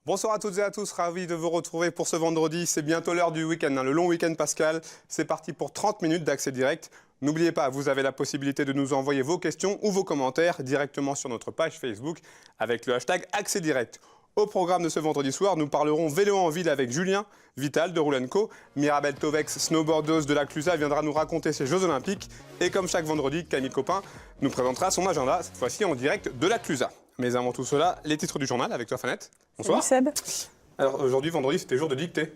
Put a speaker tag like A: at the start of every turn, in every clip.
A: Bonsoir à toutes et à tous, ravi de vous retrouver pour ce vendredi. C'est bientôt l'heure du week-end, le long week-end pascal. C'est parti pour 30 minutes d'accès direct. N'oubliez pas, vous avez la possibilité de nous envoyer vos questions ou vos commentaires directement sur notre page Facebook avec le hashtag Accès Direct. Au programme de ce vendredi soir, nous parlerons vélo en ville avec Julien Vital de Roulenco. Mirabel Tovex, snowboardeuse de la Clusa, viendra nous raconter ses Jeux Olympiques. Et comme chaque vendredi, Camille Copin nous présentera son agenda, cette fois-ci en direct de la Clusa. Mais avant tout cela, les titres du journal avec toi, Fanette. Bonsoir.
B: Salut Seb.
A: Alors aujourd'hui, vendredi, c'était jour de dictée.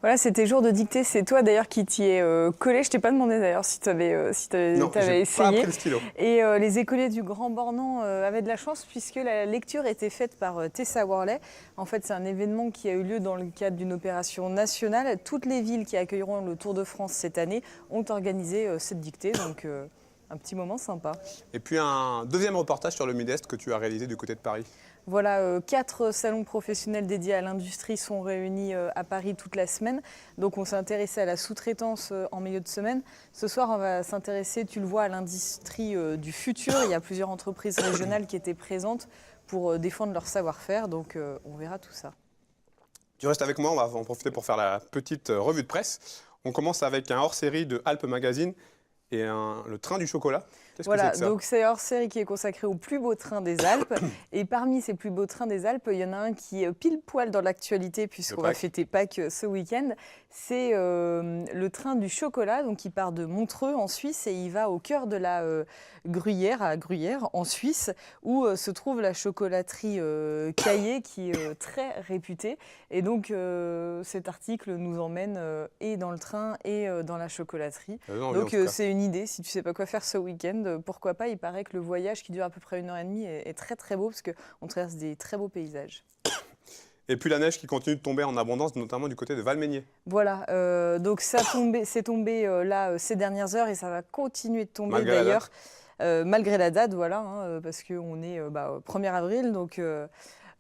B: Voilà, c'était jour de dictée. C'est toi d'ailleurs qui t'y es collé. Je t'ai pas demandé d'ailleurs si tu avais
A: Non, j'ai
B: essayé.
A: pas pris le stylo.
B: Et les écoliers du Grand Bornand avaient de la chance puisque la lecture était faite par Tessa Worley. En fait, c'est un événement qui a eu lieu dans le cadre d'une opération nationale. Toutes les villes qui accueilleront le Tour de France cette année ont organisé cette dictée. Donc un petit moment sympa.
A: Et puis un deuxième reportage sur le Midest que tu as réalisé du côté de Paris.
B: Voilà, 4 salons professionnels dédiés à l'industrie sont réunis à Paris toute la semaine. Donc on s'est intéressé à la sous-traitance en milieu de semaine. Ce soir, on va s'intéresser, tu le vois, à l'industrie du futur. Il y a plusieurs entreprises régionales qui étaient présentes pour défendre leur savoir-faire. Donc on verra tout ça.
A: Tu restes avec moi, on va en profiter pour faire la petite revue de presse. On commence avec un hors-série de Alpes Magazine et le train du chocolat. Qu'est-ce que c'est
B: Voilà,
A: que ça ?
B: donc c'est hors-série qui est consacré au plus beau train des Alpes. Et parmi ces plus beaux trains des Alpes, il y en a un qui est pile poil dans l'actualité puisqu'on va fêter Pâques ce week-end. C'est le train du chocolat, donc il part de Montreux en Suisse et il va au cœur de la Gruyère, à Gruyère en Suisse, où se trouve la chocolaterie Caillé qui est très réputée. Et donc cet article nous emmène et dans le train et dans la chocolaterie. Donc c'est une idée, si tu ne sais pas quoi faire ce week-end, pourquoi pas. Il paraît que le voyage qui dure à peu près 1h30 est très très beau parce qu'on traverse des très beaux paysages.
A: Et puis la neige qui continue de tomber en abondance, notamment du côté de Valmeinier.
B: Voilà, donc c'est tombé là ces dernières heures et ça va continuer de tomber d'ailleurs. Malgré la date, voilà, parce qu'on est 1er avril,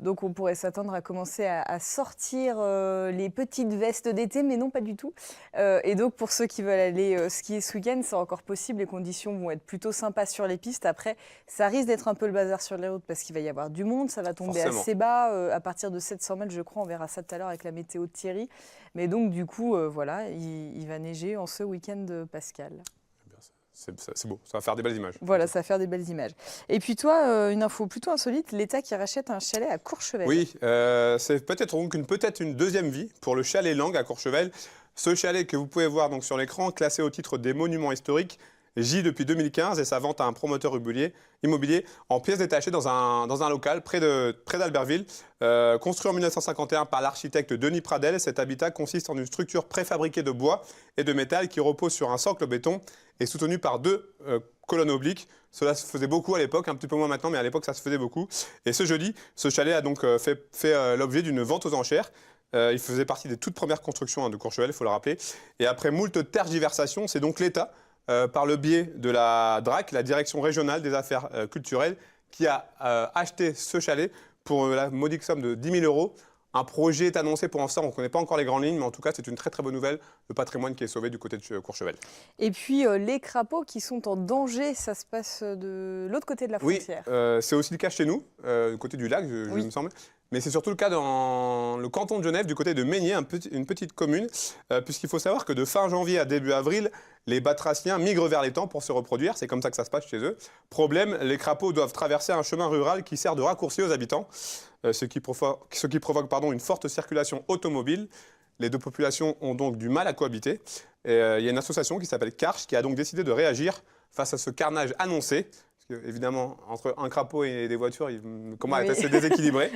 B: donc on pourrait s'attendre à commencer à sortir les petites vestes d'été, mais non pas du tout. Et donc pour ceux qui veulent aller skier ce week-end, c'est encore possible, les conditions vont être plutôt sympas sur les pistes. Après, ça risque d'être un peu le bazar sur les routes parce qu'il va y avoir du monde, ça va tomber assez bas, à partir de 700 mètres je crois, on verra ça tout à l'heure avec la météo de Thierry. Mais donc du coup, voilà, il va neiger en ce week-end pascal.
A: C'est beau, ça va faire des belles images.
B: Voilà, ça va faire des belles images. Et puis toi, une info plutôt insolite, l'État qui rachète un chalet à Courchevel.
A: Oui, c'est peut-être une deuxième vie pour le chalet Lang à Courchevel. Ce chalet que vous pouvez voir donc sur l'écran, classé au titre des monuments historiques, J depuis 2015 et sa vente à un promoteur immobilier en pièces détachées dans un local près d'Albertville. Construit en 1951 par l'architecte Denis Pradel, cet habitat consiste en une structure préfabriquée de bois et de métal qui repose sur un socle béton et soutenu par 2 colonnes obliques. Cela se faisait beaucoup à l'époque, un petit peu moins maintenant, mais à l'époque ça se faisait beaucoup. Et ce jeudi, ce chalet a donc fait l'objet d'une vente aux enchères. Il faisait partie des toutes premières constructions de Courchevel, il faut le rappeler. Et après moult tergiversations, c'est donc l'État, par le biais de la DRAC, la Direction Régionale des Affaires Culturelles, qui a acheté ce chalet pour la modique somme de 10 000 €. Un projet est annoncé pour l'instant, on ne connaît pas encore les grandes lignes, mais en tout cas, c'est une très très bonne nouvelle, le patrimoine qui est sauvé du côté de Courchevel.
B: Et puis, les crapauds qui sont en danger, ça se passe de l'autre côté de la frontière.
A: Oui, c'est aussi le cas chez nous, du côté du lac, il me semble. Mais c'est surtout le cas dans le canton de Genève, du côté de Meignier, une petite commune, puisqu'il faut savoir que de fin janvier à début avril, les batraciens migrent vers l'étang pour se reproduire. C'est comme ça que ça se passe chez eux. Problème, les crapauds doivent traverser un chemin rural qui sert de raccourci aux habitants, ce qui provoque une forte circulation automobile. Les deux populations ont donc du mal à cohabiter. Et, il y a une association qui s'appelle Karch qui a donc décidé de réagir face à ce carnage annoncé. Parce que, évidemment, entre un crapaud et des voitures, comment est assez déséquilibré.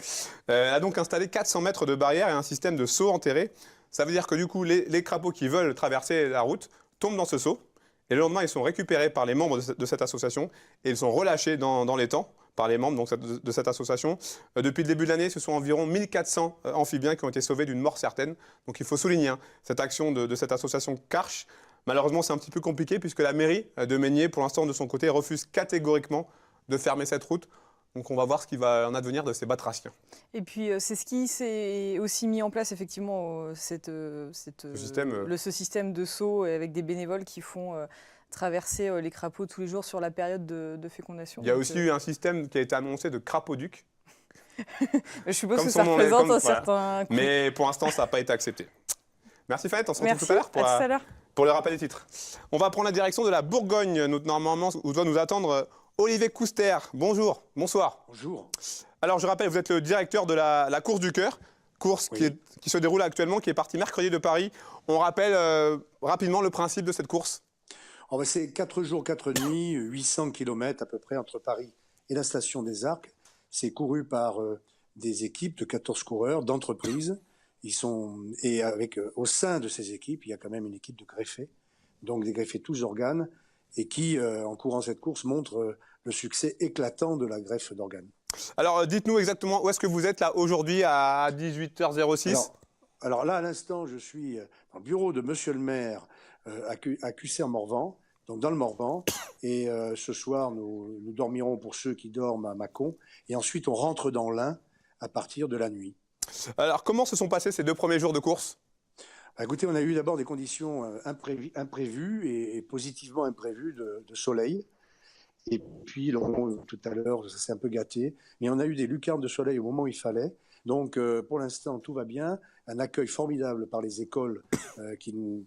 A: Elle a donc installé 400 mètres de barrière et un système de seaux enterrés. Ça veut dire que du coup, les crapauds qui veulent traverser la route tombent dans ce seau. Et le lendemain, ils sont récupérés par les membres de cette association et ils sont relâchés dans l'étang par les membres de cette association. Depuis le début de l'année, ce sont environ 1400 amphibiens qui ont été sauvés d'une mort certaine. Donc il faut souligner cette action de cette association Karch. Malheureusement, c'est un petit peu compliqué puisque la mairie de Meignier, pour l'instant, de son côté, refuse catégoriquement de fermer cette route. Donc on va voir ce qui va en advenir de ces batraciens.
B: Et puis c'est ce qui s'est aussi mis en place effectivement ce système de seaux avec des bénévoles qui font traverser les crapauds tous les jours sur la période de fécondation.
A: Il y a aussi eu un système qui a été annoncé de crapauduc.
B: Je suppose que ça représente un certain...
A: Mais pour l'instant, ça n'a pas été accepté. Merci Fanette, on se retrouve tout à l'heure pour le rappel des titres. On va prendre la direction de la Bourgogne, normalement, où doit nous attendre Olivier Couster. Bonjour, bonsoir.
C: Bonjour.
A: Alors je rappelle, vous êtes le directeur de la course du cœur, course qui se déroule actuellement, qui est partie mercredi de Paris. On rappelle rapidement le principe de cette course.
C: C'est 4 jours, 4 nuits, 800 km à peu près entre Paris et la station des Arcs. C'est couru par des équipes de 14 coureurs d'entreprises. Au sein de ces équipes, il y a quand même une équipe de greffés, donc des greffés tous organes, et qui, en courant cette course, montrent le succès éclatant de la greffe d'organes.
A: Alors, dites-nous exactement où est-ce que vous êtes là aujourd'hui à 18h06 ?
C: Alors là, à l'instant, je suis dans le bureau de Monsieur le maire à Cusser-Morvan, donc dans le Morvan. Et ce soir, nous dormirons pour ceux qui dorment à Mâcon. Et ensuite, on rentre dans l'Ain à partir de la nuit.
A: Alors, comment se sont passés ces 2 premiers jours de course ?
C: Écoutez, on a eu d'abord des conditions imprévues et positivement imprévues de soleil. Et puis, tout à l'heure, ça s'est un peu gâté. Mais on a eu des lucarnes de soleil au moment où il fallait. Donc, pour l'instant, tout va bien. Un accueil formidable par les écoles qui nous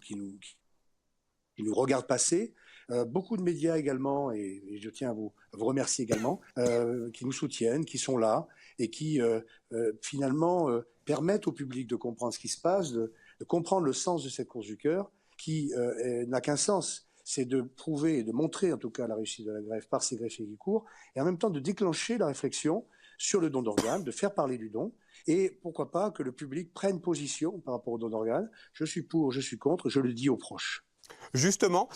C: regardent passer. Beaucoup de médias également, et je tiens à vous remercier également, qui nous soutiennent, qui sont là et qui, finalement, permettent au public de comprendre ce qui se passe, de comprendre le sens de cette course du cœur, qui n'a qu'un sens. C'est de prouver et de montrer en tout cas la réussite de la greffe par ces greffés qui courent, et en même temps de déclencher la réflexion sur le don d'organes, de faire parler du don, et pourquoi pas que le public prenne position par rapport au don d'organes. Je suis pour, je suis contre, je le dis aux proches.
A: Justement,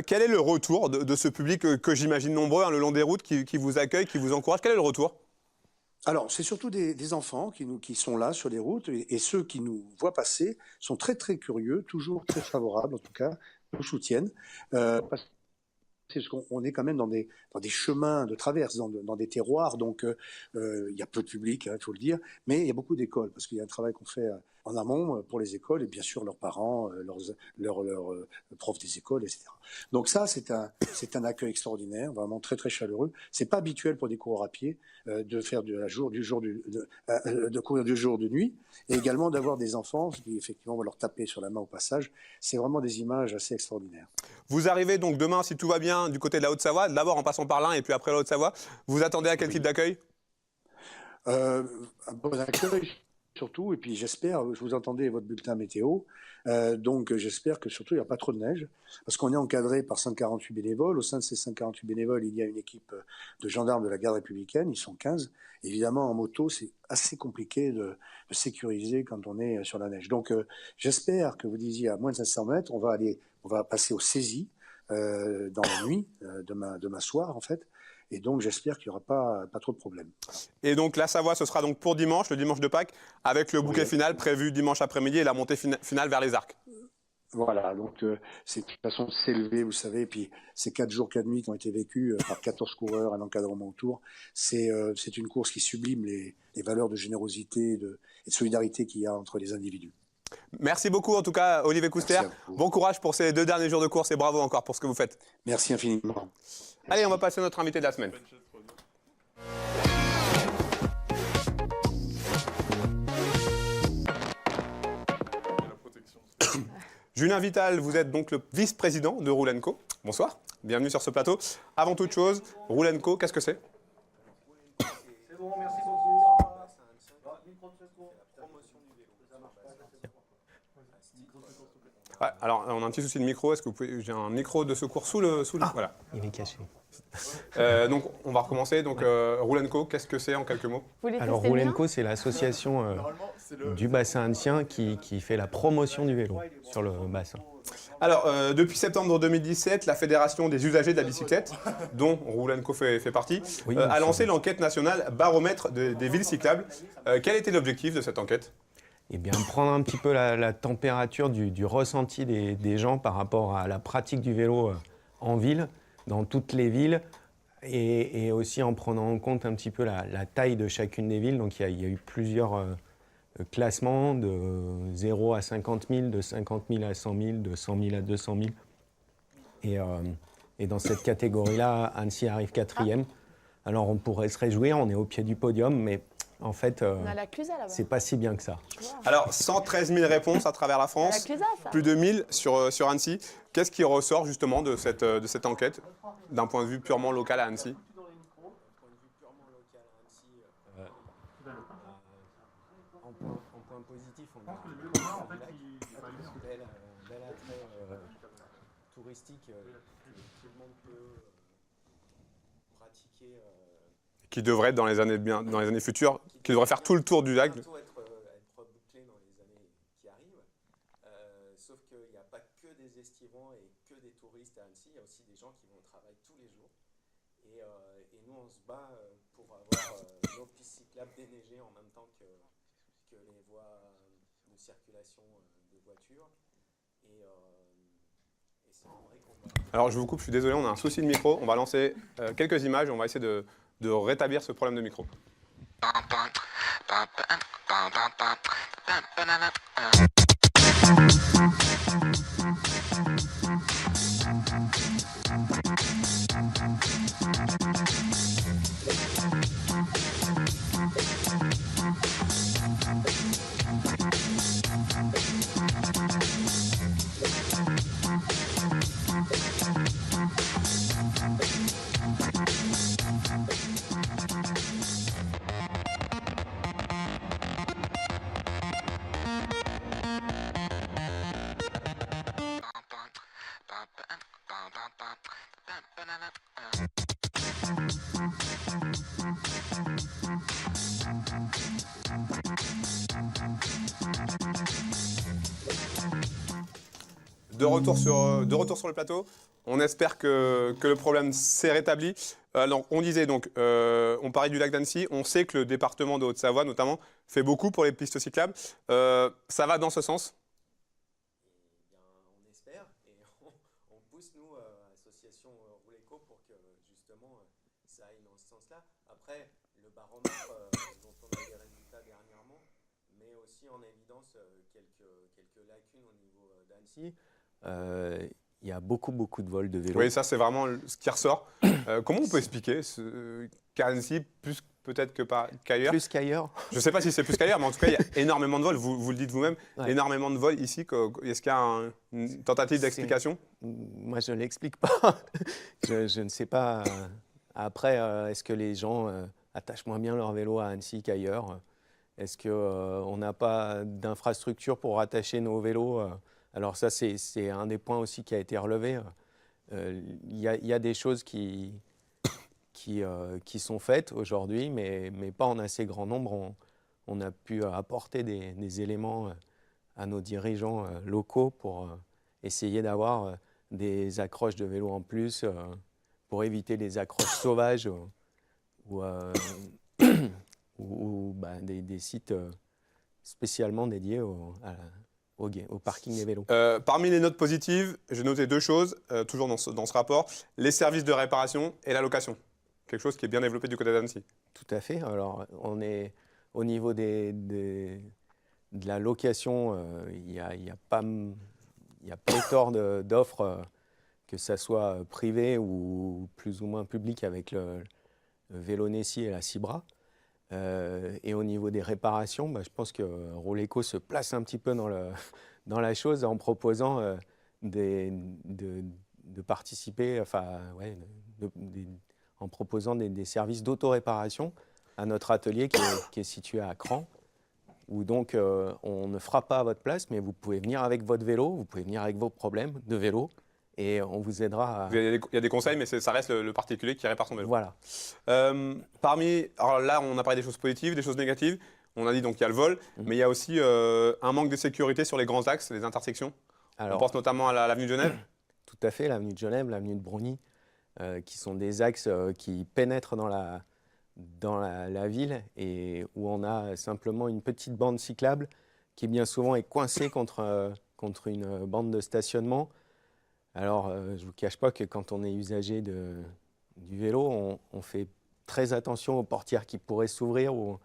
A: quel est le retour de ce public que j'imagine nombreux, le long des routes, qui vous accueille, qui vous encourage ? Quel est le retour ?
C: Alors, c'est surtout des enfants qui sont là sur les routes, et ceux qui nous voient passer sont très très curieux, toujours très favorables en tout cas, nous soutiennent, parce qu'on est quand même dans des chemins de traverse, dans des terroirs, donc il y a peu de public, il faut le dire, mais il y a beaucoup d'écoles, parce qu'il y a un travail qu'on fait en amont pour les écoles, et bien sûr leurs parents, leurs profs des écoles, etc. Donc ça, c'est un accueil extraordinaire, vraiment très très chaleureux. C'est pas habituel pour des coureurs à pied de faire de courir du jour de nuit, et également d'avoir des enfants qui effectivement vont leur taper sur la main au passage. C'est vraiment des images assez extraordinaires.
A: Vous arrivez donc demain, si tout va bien, du côté de la Haute-Savoie, d'abord en passant par l'Ain et puis après la Haute-Savoie. Vous attendez à quel type d'accueil ?
C: Un bon accueil surtout, et puis j'espère, je vous entendais votre bulletin météo, donc j'espère que surtout il n'y a pas trop de neige, parce qu'on est encadré par 148 bénévoles. Au sein de ces 148 bénévoles, il y a une équipe de gendarmes de la garde républicaine, ils sont 15. Évidemment, en moto, c'est assez compliqué de sécuriser quand on est sur la neige. Donc j'espère que vous disiez à moins de 500 mètres, on va passer aux saisies dans la nuit, demain soir en fait. Et donc, j'espère qu'il n'y aura pas trop de problèmes.
A: Et donc, la Savoie, ce sera donc pour dimanche, le dimanche de Pâques, avec le bouquet final prévu dimanche après-midi et la montée finale vers les Arcs.
C: Voilà, donc c'est de toute façon s'élever, vous savez, et puis ces 4 jours, 4 nuits qui ont été vécus par 14 coureurs, un encadrement autour, c'est une course qui sublime les valeurs de générosité et de solidarité qu'il y a entre les individus.
A: Merci beaucoup en tout cas, Olivier Couster. Bon courage pour ces 2 derniers jours de course et bravo encore pour ce que vous faites.
C: Merci infiniment.
A: Allez, on va passer à notre invité de la semaine. Julien Vital, vous êtes donc le vice-président de Roule & Co. Bonsoir, bienvenue sur ce plateau. Avant toute chose, Roule & Co, qu'est-ce que c'est ?
D: C'est bon, merci beaucoup.
A: Ouais, alors, on a un petit souci de micro. Est-ce que vous pouvez... J'ai un micro de secours sous le... Voilà.
E: Il est caché.
A: Donc, on va recommencer. Donc, Roule & Co, qu'est-ce que c'est en quelques mots ?
E: Alors, Roule & Co, c'est l'association du bassin ancien qui fait la promotion du vélo sur le bassin.
A: Alors, depuis septembre 2017, la Fédération des usagers de la bicyclette, dont Roule & Co fait partie, a lancé l'enquête nationale baromètre des villes cyclables. Quel était l'objectif de cette enquête ?
E: Eh bien, prendre un petit peu la température du ressenti des gens par rapport à la pratique du vélo en ville, dans toutes les villes, et aussi en prenant en compte un petit peu la taille de chacune des villes. Donc, il y a eu plusieurs classements de 0 à 50 000, de 50 000 à 100 000, de 100 000 à 200 000. Et dans cette catégorie-là, Annecy arrive 4e. Alors, on pourrait se réjouir, on est au pied du podium, mais En fait,
F: On a la Clusa là-bas.
E: c'est pas si bien que ça.
A: Alors, 113 000 réponses à travers la
F: La
A: France,
F: Clusa, ça.
A: plus de 1000 sur Annecy. Qu'est-ce qui ressort justement de cette enquête, d'un point de vue purement local à Annecy?
E: En point positif, on a un bel attrait touristique que tout le monde peut pratiquer.
A: Qui devrait être dans les années futures, qui devrait faire tout le tour du lac.
E: Bientôt être bouclé dans les années qui arrivent. Sauf qu'il n'y a pas que des estivants et que des touristes à Annecy, il y a aussi des gens qui vont au travail tous les jours. Et nous, on se bat pour avoir nos pistes cyclables déneigées en même temps que les voies de circulation de voitures. Et c'est un vrai combat.
A: Alors je vous coupe, je suis désolé, on a un souci de micro. On va lancer quelques images et on va essayer de rétablir ce problème de micro. De retour sur le plateau, on espère que le problème s'est rétabli. Donc, on disait donc, on parlait du lac d'Annecy, on sait que le département de Haute-Savoie notamment fait beaucoup pour les pistes cyclables. Ça va dans ce sens?
E: On espère et on pousse, nous, association Rouleco, pour que justement ça aille dans ce sens-là. Après, le baromètre dont on a eu des résultats dernièrement met aussi en évidence quelques lacunes au niveau d'Annecy. Il y a beaucoup de vols de vélos.
A: Oui, ça c'est vraiment ce qui ressort. Comment on peut expliquer qu'à Annecy, plus peut-être qu'ailleurs?
E: Plus qu'ailleurs.
A: Je ne sais pas si c'est plus qu'ailleurs, mais en tout cas, il y a énormément de vols. Vous le dites vous-même,
E: Ouais.
A: énormément de vols ici. Est-ce qu'il y a une tentative d'explication?
E: Moi, je ne l'explique pas. je ne sais pas. Après, est-ce que les gens attachent moins bien leur vélo à Annecy qu'ailleurs? Est-ce qu'on n'a pas d'infrastructure pour rattacher nos vélos? Alors ça, c'est un des points aussi qui a été relevé. Il y a des choses qui sont faites aujourd'hui, mais pas en assez grand nombre. On a pu apporter des éléments à nos dirigeants locaux pour essayer d'avoir des accroches de vélos en plus, pour éviter les accroches sauvages ou des sites spécialement dédiés au parking des vélos.
A: Parmi les notes positives, j'ai noté deux choses, toujours dans ce rapport, les services de réparation et la location. Quelque chose qui est bien développé du côté d'Annecy.
E: Tout à fait. Alors, on est au niveau de la location, il y a pléthore d'offres, que ce soit privé ou plus ou moins public, avec le Vélo-Nessie et la Cibra. Et au niveau des réparations, je pense que Rouleco se place un petit peu dans la chose en proposant de participer, en proposant des services d'autoréparation à notre atelier qui est situé à Cran, où donc on ne fera pas à votre place, mais vous pouvez venir avec votre vélo, vous pouvez venir avec vos problèmes de vélo, et on vous aidera à...
A: Il y a des conseils, mais ça reste le particulier qui répare son vélo.
E: Voilà.
A: Alors là, on a parlé des choses positives, des choses négatives. On a dit donc qu'il y a le vol, mais il y a aussi un manque de sécurité sur les grands axes, les intersections.
E: Alors,
A: on pense notamment à l'avenue de Genève.
E: Tout à fait, l'avenue de Genève, l'avenue de Brogny, qui sont des axes qui pénètrent dans la ville, et où on a simplement une petite bande cyclable qui bien souvent est coincée contre une bande de stationnement. Alors, je ne vous cache pas que quand on est usager du vélo, on fait très attention aux portières qui pourraient s'ouvrir ou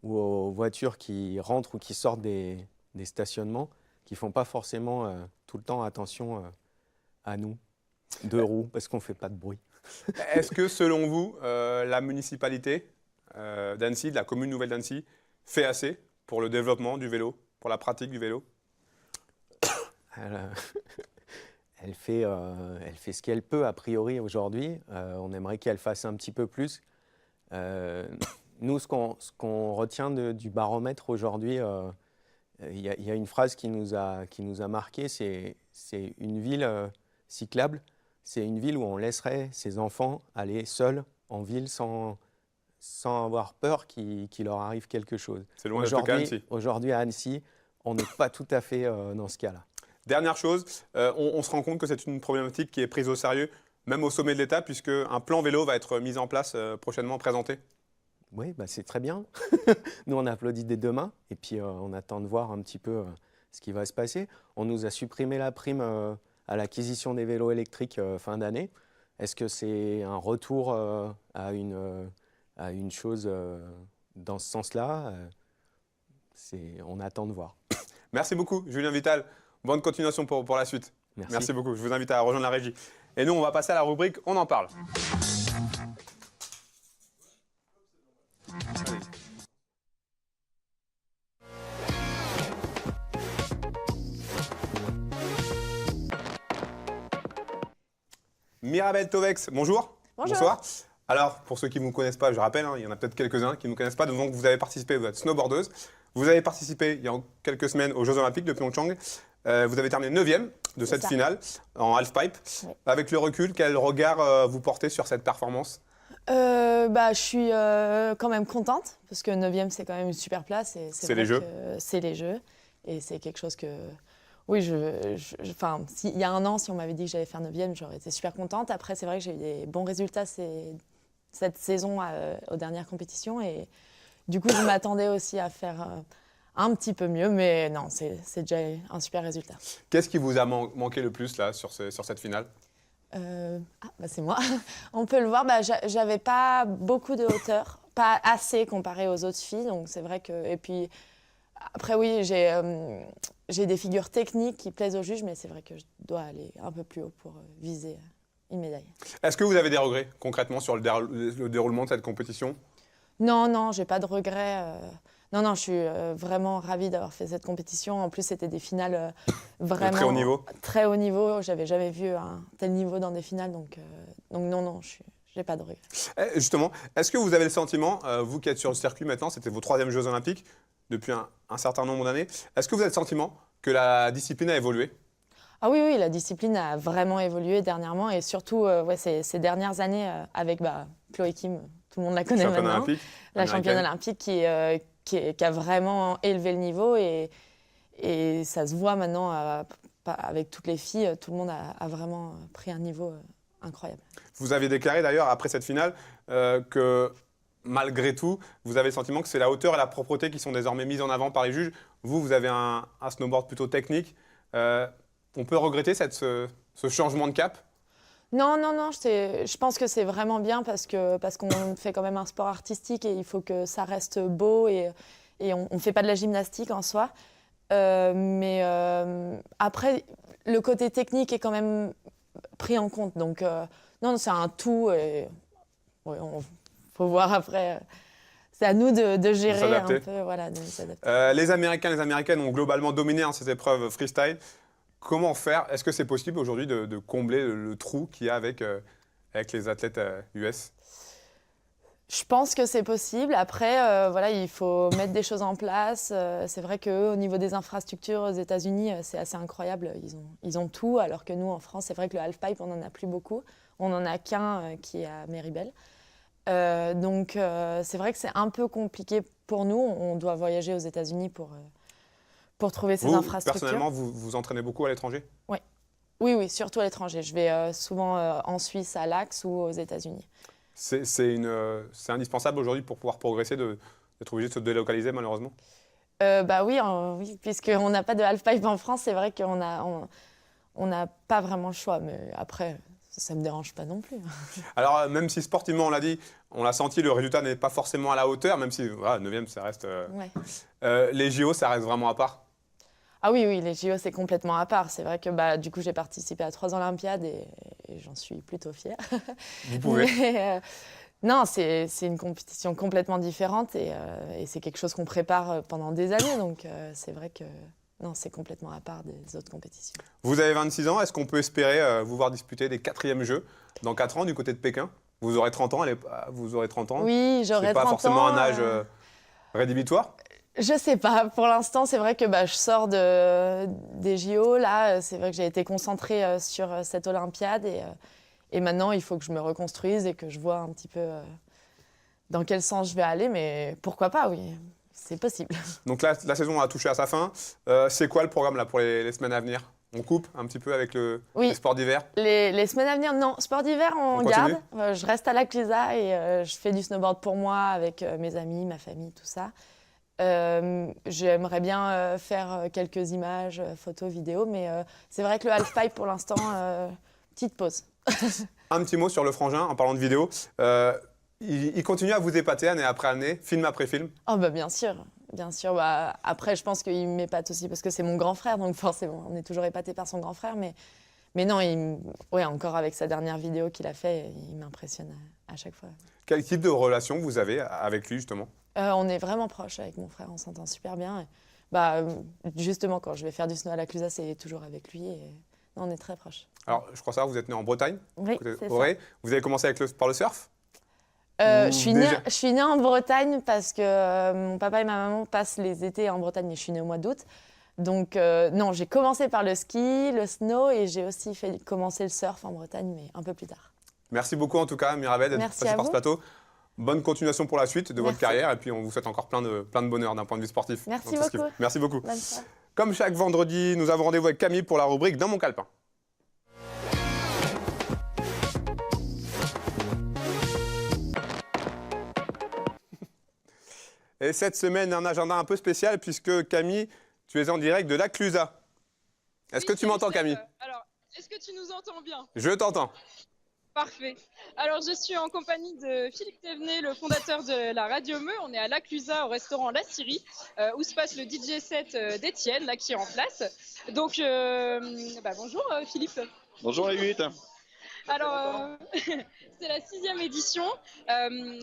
E: aux voitures qui rentrent ou qui sortent des stationnements, qui ne font pas forcément tout le temps attention à nous, deux roues, parce qu'on ne fait pas de bruit.
A: Est-ce que selon vous, la municipalité d'Annecy, de la commune nouvelle d'Annecy, fait assez pour le développement du vélo, pour la pratique du vélo?
E: Elle fait ce qu'elle peut a priori aujourd'hui. On aimerait qu'elle fasse un petit peu plus. Nous, ce qu'on retient du baromètre aujourd'hui, il y a une phrase qui nous a marqué, c'est une ville cyclable. C'est une ville où on laisserait ses enfants aller seuls en ville sans avoir peur qu'il leur arrive quelque chose.
A: C'est loin d'être le cas à Annecy.
E: Aujourd'hui, à Annecy, on n'est pas tout à fait dans ce cas-là.
A: Dernière chose, on se rend compte que c'est une problématique qui est prise au sérieux, même au sommet de l'État, puisque un plan vélo va être mis en place prochainement, présenté.
E: Oui, bah c'est très bien. Nous, on applaudit dès demain et puis on attend de voir un petit peu ce qui va se passer. On nous a supprimé la prime à l'acquisition des vélos électriques fin d'année. Est-ce que c'est un retour à une chose dans ce sens-là? On attend de voir.
A: Merci beaucoup, Julien Vital. Bonne continuation pour la suite. Merci beaucoup. Je vous invite à rejoindre la régie. Et nous, on va passer à la rubrique On en parle. Mirabel Tovex, bonjour.
B: Bonjour.
A: Bonsoir. Alors, pour ceux qui ne vous connaissent pas, je rappelle, il y en a peut-être quelques-uns qui ne vous connaissent pas, donc vous avez participé, vous êtes snowboardeuse. Vous avez participé il y a quelques semaines aux Jeux Olympiques de Pyeongchang. Vous avez terminé 9e de cette finale en halfpipe. Oui. Avec le recul, quel regard vous portez sur cette performance?
F: Je suis quand même contente, parce que 9e, c'est quand même une super place.
A: C'est les Jeux.
F: C'est les Jeux. Et c'est quelque chose que... Oui, il y a un an, si on m'avait dit que j'allais faire 9e, j'aurais été super contente. Après, c'est vrai que j'ai eu des bons résultats cette saison aux dernières compétitions. Et du coup, je m'attendais aussi à faire un petit peu mieux. Mais non, c'est déjà un super résultat.
A: Qu'est-ce qui vous a manqué le plus là, sur cette finale?
F: C'est moi. On peut le voir, j'avais pas beaucoup de hauteur, pas assez comparé aux autres filles. Donc c'est vrai que... Et puis, après, oui, j'ai des figures techniques qui plaisent aux juges, mais c'est vrai que je dois aller un peu plus haut pour viser une médaille.
A: Est-ce que vous avez des regrets, concrètement, sur le déroulement de cette compétition?
F: Non, j'ai pas de regrets. Non, je suis vraiment ravie d'avoir fait cette compétition. En plus, c'était des finales vraiment...
A: Très haut niveau.
F: Très haut niveau. J'avais jamais vu un tel niveau dans des finales, donc non, je n'ai pas de regrets.
A: Justement, est-ce que vous avez le sentiment, vous qui êtes sur le circuit maintenant, c'était vos 3e Jeux Olympiques, depuis un certain nombre d'années. Est-ce que vous avez le sentiment que la discipline a évolué?
F: Ah oui, la discipline a vraiment évolué dernièrement et surtout ces dernières années avec Chloé Kim, tout le monde la connaît maintenant. La championne olympique qui a vraiment élevé le niveau et ça se voit maintenant avec toutes les filles, tout le monde a vraiment pris un niveau incroyable.
A: Vous avez déclaré d'ailleurs après cette finale que malgré tout, vous avez le sentiment que c'est la hauteur et la propreté qui sont désormais mises en avant par les juges. Vous avez un snowboard plutôt technique. On peut regretter ce changement de cap?
F: Non, je pense que c'est vraiment bien parce qu'on fait quand même un sport artistique et il faut que ça reste beau et on ne fait pas de la gymnastique en soi. Mais après, le côté technique est quand même pris en compte. Donc, non, c'est un tout. Faut voir après. C'est à nous de gérer un peu, de s'adapter.
A: Les Américains, les Américaines ont globalement dominé ces épreuves freestyle. Comment faire? Est-ce que c'est possible aujourd'hui de combler le trou qu'il y a avec les athlètes US?
F: Je pense que c'est possible. Après, il faut mettre des choses en place. C'est vrai qu'au niveau des infrastructures aux États-Unis, c'est assez incroyable. Ils ont tout, alors que nous, en France, c'est vrai que le halfpipe, on n'en a plus beaucoup. On n'en a qu'un qui est à Méribel. Donc, c'est vrai que c'est un peu compliqué pour nous. On doit voyager aux États-Unis pour trouver ces infrastructures.
A: Personnellement, vous entraînez beaucoup à l'étranger?
F: Oui, surtout à l'étranger. Je vais souvent en Suisse, à l'Axe ou aux États-Unis.
A: C'est indispensable aujourd'hui pour pouvoir progresser d'être obligé de se délocaliser, malheureusement?
F: Oui, puisqu'on n'a pas de halfpipe en France, c'est vrai qu'on n'a pas vraiment le choix. Mais après, ça ne me dérange pas non plus.
A: Alors, même si sportivement, on l'a dit, on l'a senti, le résultat n'est pas forcément à la hauteur, même si 9e, ça reste... les JO, ça reste vraiment à part?
F: Ah oui, les JO, c'est complètement à part. C'est vrai que du coup, j'ai participé à 3 Olympiades et j'en suis plutôt fière.
A: Vous pouvez.
F: Non, c'est une compétition complètement différente et c'est quelque chose qu'on prépare pendant des années. Donc c'est vrai que non, c'est complètement à part des autres compétitions.
A: Vous avez 26 ans, est-ce qu'on peut espérer vous voir disputer des 4e Jeux dans 4 ans du côté de Pékin? Vous aurez 30 ans, vous aurez 30 ans.
F: Oui, j'aurai 30 ans.
A: C'est pas forcément un âge rédhibitoire?
F: Je sais pas. Pour l'instant, c'est vrai que je sors des JO. Là, c'est vrai que j'ai été concentrée sur cette Olympiade et maintenant, il faut que je me reconstruise et que je vois un petit peu dans quel sens je vais aller. Mais pourquoi pas, oui. C'est possible.
A: Donc là, la saison a touché à sa fin. C'est quoi le programme là, pour les semaines à venir? On coupe un petit peu avec les sports d'hiver?
F: Les semaines à venir, non. Sport d'hiver, on garde. Je reste à la Clusa et je fais du snowboard pour moi avec mes amis, ma famille, tout ça. J'aimerais bien faire quelques images, photos, vidéos, mais c'est vrai que le halfpipe, pour l'instant, petite pause.
A: Un petit mot sur le frangin, en parlant de vidéo. Il continue à vous épater année après année, film après film?
F: Oh bien sûr, bien sûr. Après, je pense qu'il m'épate aussi parce que c'est mon grand frère, donc forcément, on est toujours épaté par son grand frère. Mais non, encore avec sa dernière vidéo qu'il a fait, il m'impressionne à chaque fois.
A: Quel type de relation vous avez avec lui, justement?
F: On est vraiment proches avec mon frère, on s'entend super bien. Justement, quand je vais faire du snow à la Clusa, c'est toujours avec lui. Non, on est très proches.
A: Alors, je crois savoir, vous êtes né en Bretagne?
F: Oui, c'est ça.
A: Vous avez commencé par le surf?
F: Je suis née en Bretagne parce que mon papa et ma maman passent les étés en Bretagne et je suis née au mois d'août. Donc non, j'ai commencé par le ski, le snow et j'ai aussi commencé le surf en Bretagne, mais un peu plus tard.
A: Merci beaucoup en tout cas, Mirabel, d'être passée par ce plateau. Bonne continuation pour la suite de votre carrière et puis on vous souhaite encore plein de bonheur d'un point de vue sportif.
F: Merci beaucoup.
A: Merci beaucoup.
F: Bonne soirée.
A: Comme chaque vendredi, nous avons rendez-vous avec Camille pour la rubrique Dans mon calepin. Et cette semaine, un agenda un peu spécial puisque Camille, tu es en direct de la Clusa. Est-ce que tu m'entends, Camille?
G: Alors, est-ce que tu nous entends bien?
A: Je t'entends.
G: Parfait. Alors, je suis en compagnie de Philippe Thévenet, le fondateur de la Radio Meux. On est à La Clusa, au restaurant La Syrie, où se passe le DJ set d'Étienne, là, qui est en place. Donc, bonjour Philippe.
H: Bonjour les 8.
G: Alors, c'est la 6e édition.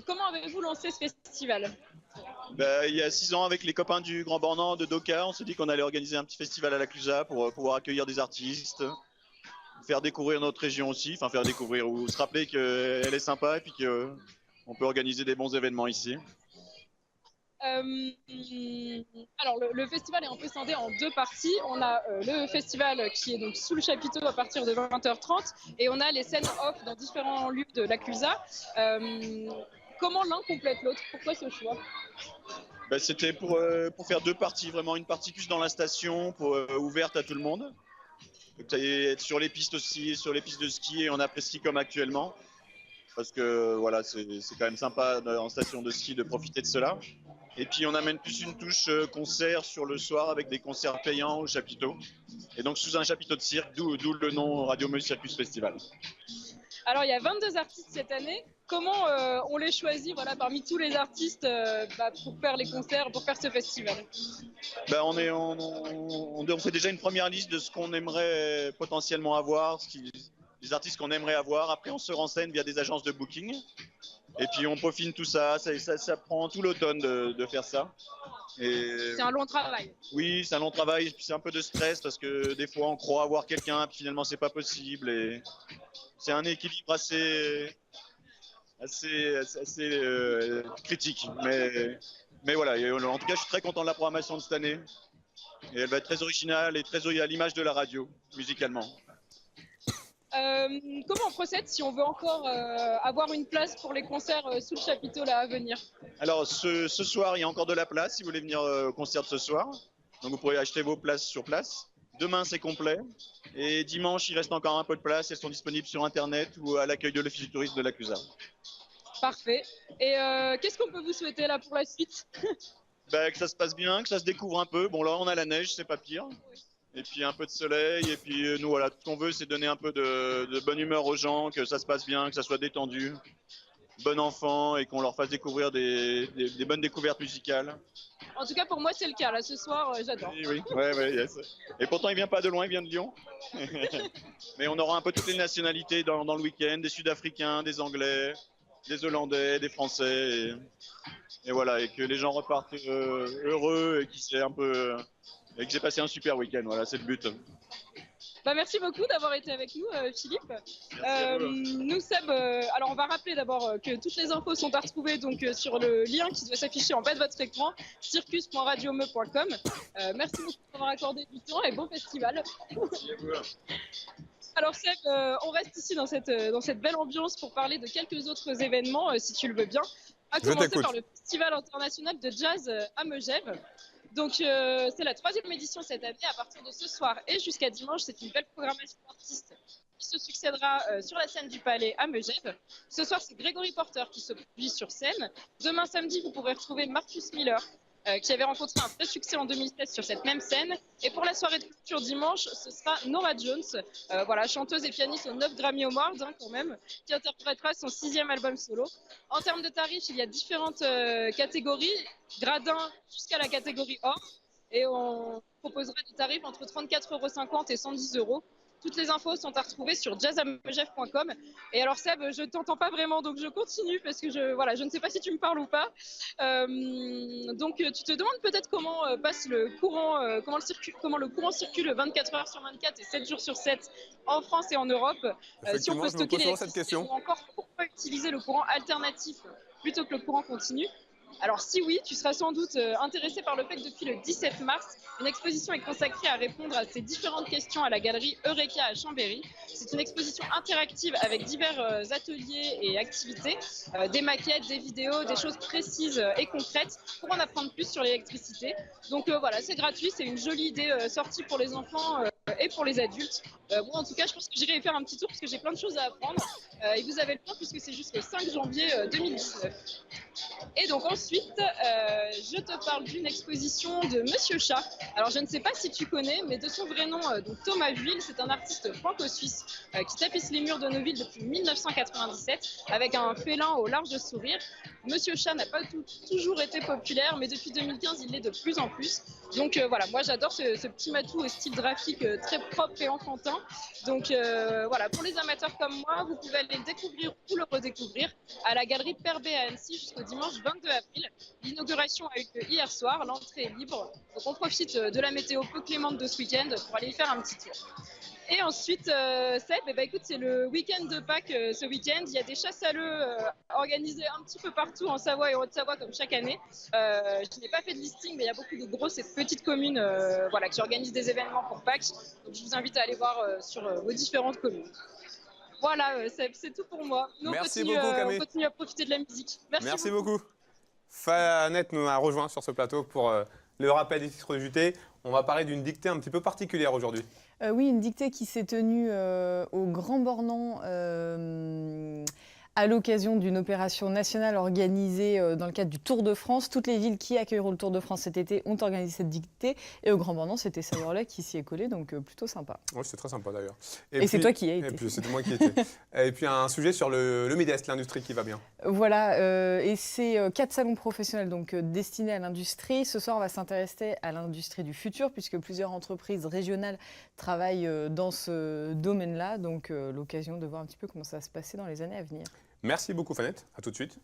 G: Comment avez-vous lancé ce festival?
H: Il y a 6 ans, avec les copains du Grand Bornand de Doka, on s'est dit qu'on allait organiser un petit festival à la Clusa pour pouvoir accueillir des artistes, faire découvrir notre région aussi, enfin faire découvrir ou se rappeler qu'elle est sympa et puis qu'on peut organiser des bons événements ici.
G: Alors, le festival est un peu scindé en 2 parties. On a le festival qui est donc sous le chapiteau à partir de 20h30 et on a les scènes off dans différents lieux de la Clusa. Comment l'un complète l'autre? Pourquoi ce choix?
H: C'était pour faire 2 parties, vraiment une partie plus dans la station, ouverte à tout le monde. Être sur les pistes aussi, sur les pistes de ski et on apprécie comme actuellement. Parce que voilà, c'est quand même sympa en station de ski de profiter de cela. Et puis on amène plus une touche concert sur le soir avec des concerts payants au chapiteau. Et donc sous un chapiteau de cirque, d'où le nom Radio Meux Circus Festival.
G: Alors il y a 22 artistes cette année. Comment on les choisit parmi tous les artistes pour faire les concerts, pour faire ce festival?
H: On fait déjà une première liste de ce qu'on aimerait potentiellement avoir, les artistes qu'on aimerait avoir. Après on se renseigne via des agences de booking. Et puis on peaufine tout ça, ça prend tout l'automne de faire ça.
G: C'est un long travail.
H: Oui, c'est un long travail, et puis c'est un peu de stress parce que des fois on croit avoir quelqu'un, puis finalement c'est pas possible. Et c'est un équilibre assez critique. Mais voilà, en tout cas je suis très content de la programmation de cette année. Et elle va être très originale et très à l'image de la radio, musicalement.
G: Comment on procède si on veut encore avoir une place pour les concerts sous le chapiteau là à venir?
H: Alors ce soir il y a encore de la place si vous voulez venir au concert de ce soir. Donc vous pourrez acheter vos places sur place. Demain c'est complet et dimanche il reste encore un peu de place. Elles sont disponibles sur internet ou à l'accueil de l'office du tourisme de la Clusa.
G: Parfait. Et qu'est-ce qu'on peut vous souhaiter là pour la suite?
H: Que ça se passe bien, que ça se découvre un peu. Bon là on a la neige, c'est pas pire. Oui. Et puis un peu de soleil, et puis nous voilà, tout ce qu'on veut c'est donner un peu de bonne humeur aux gens, que ça se passe bien, que ça soit détendu, bon enfant, et qu'on leur fasse découvrir des bonnes découvertes musicales.
G: En tout cas pour moi c'est le cas, là ce soir j'adore.
H: Oui, ouais, yes. Et pourtant il vient pas de loin, il vient de Lyon. Mais on aura un peu toutes les nationalités dans le week-end, des Sud-Africains, des Anglais, des Hollandais, des Français, et voilà, et que les gens repartent heureux et et que j'ai passé un super week-end. Voilà, c'est le but.
G: Bah, merci beaucoup d'avoir été avec nous, Philippe. Nous, Seb, alors on va rappeler d'abord que toutes les infos sont à retrouver donc, sur le lien qui doit s'afficher en bas de votre écran, circus.radiome.com. Merci beaucoup d'avoir accordé du temps et bon festival. Alors Seb, on reste ici dans cette belle ambiance pour parler de quelques autres événements, si tu le veux bien. À commencer par le Festival international de jazz à Megève. Donc c'est la 3e édition cette année. À partir de ce soir et jusqu'à dimanche, c'est une belle programmation d'artistes qui se succédera sur la scène du Palais à Megève. Ce soir, c'est Gregory Porter qui se produit sur scène. Demain samedi, vous pourrez retrouver Marcus Miller, qui avait rencontré un vrai succès en 2016 sur cette même scène. Et pour la soirée de culture dimanche, ce sera Norah Jones, voilà, chanteuse et pianiste aux 9 Grammy Awards quand même, qui interprétera son 6e album solo. En termes de tarifs, il y a différentes catégories, gradins jusqu'à la catégorie or, et on proposera des tarifs entre 34,50 € et 110 €. Toutes les infos sont à retrouver sur jazzamegève.com. Et alors Seb, je t'entends pas vraiment, donc je continue parce que je ne sais pas si tu me parles ou pas. Donc tu te demandes peut-être comment passe le courant, comment le courant circule 24 heures sur 24 et 7 jours sur 7 en France et en Europe. Si on peut stocker l'électricité ou encore pourquoi utiliser le courant alternatif plutôt que le courant continu. Alors si oui, tu seras sans doute intéressé par le fait que depuis le 17 mars, une exposition est consacrée à répondre à ces différentes questions à la galerie Eureka à Chambéry. C'est une exposition interactive avec divers ateliers et activités, des maquettes, des vidéos, des choses précises et concrètes pour en apprendre plus sur l'électricité. Donc voilà, c'est gratuit, c'est une jolie idée sortie pour les enfants et pour les adultes. Moi en tout cas, je pense que j'irai y faire un petit tour parce que j'ai plein de choses à apprendre. Et vous avez le temps puisque c'est jusqu'au 5 janvier 2019. Et donc ensuite, je te parle d'une exposition de Monsieur Chat. Alors je ne sais pas si tu connais, mais de son vrai nom, donc Thomas Vuil, c'est un artiste franco-suisse qui tapisse les murs de nos villes depuis 1997 avec un félin au large sourire. Monsieur Chat n'a pas toujours été populaire, mais depuis 2015, il l'est de plus en plus. Donc voilà, moi j'adore ce petit matou au style graphique très propre et enfantin. Donc voilà, pour les amateurs comme moi, vous pouvez aller le découvrir ou le redécouvrir à la galerie Perbé à Annecy jusqu'au dimanche 22 avril. L'inauguration a eu lieu hier soir, l'entrée est libre. Donc on profite de la météo peu clémente de ce week-end pour aller y faire un petit tour. Et ensuite, Seb, écoute, c'est le week-end de Pâques ce week-end. Il y a des chasses à l'œufs organisées un petit peu partout en Savoie et en Haute-Savoie comme chaque année. Je n'ai pas fait de listing, mais il y a beaucoup de grosses et de petites communes qui organisent des événements pour Pâques. Donc je vous invite à aller voir sur vos différentes communes. Voilà, Seb, c'est tout pour moi. Nous,
A: Merci beaucoup, Camille.
G: On continue à profiter de la musique.
A: Merci beaucoup. Fanette nous a rejoint sur ce plateau pour le rappel des titres du JT. On va parler d'une dictée un petit peu particulière aujourd'hui.
B: Oui, une dictée qui s'est tenue au Grand Bornand à l'occasion d'une opération nationale organisée dans le cadre du Tour de France. Toutes les villes qui accueilleront le Tour de France cet été ont organisé cette dictée. Et au Grand Bornand, c'était Savoie qui s'y est collé, donc plutôt sympa.
A: Oui, c'est très sympa d'ailleurs.
B: Et c'est toi qui y as été.
A: Et puis c'est moi qui y ai été. Et puis un sujet sur le Midest, l'industrie qui va bien.
B: Voilà, et c'est 4 salons professionnels donc, destinés à l'industrie. Ce soir, on va s'intéresser à l'industrie du futur, puisque plusieurs entreprises régionales travaillent dans ce domaine-là. Donc l'occasion de voir un petit peu comment ça va se passer dans les années à venir.
A: Merci beaucoup Fanette, à tout de suite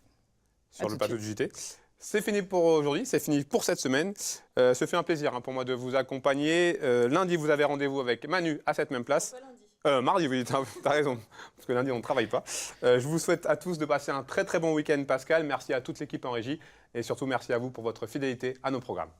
A: sur le plateau du JT. C'est fini pour aujourd'hui, c'est fini pour cette semaine. Ce fait un plaisir pour moi de vous accompagner. Lundi, vous avez rendez-vous avec Manu à cette même place. Mardi, oui, t'as raison, parce que lundi, on ne travaille pas. Je vous souhaite à tous de passer un très très bon week-end, Pascal. Merci à toute l'équipe en régie et surtout merci à vous pour votre fidélité à nos programmes.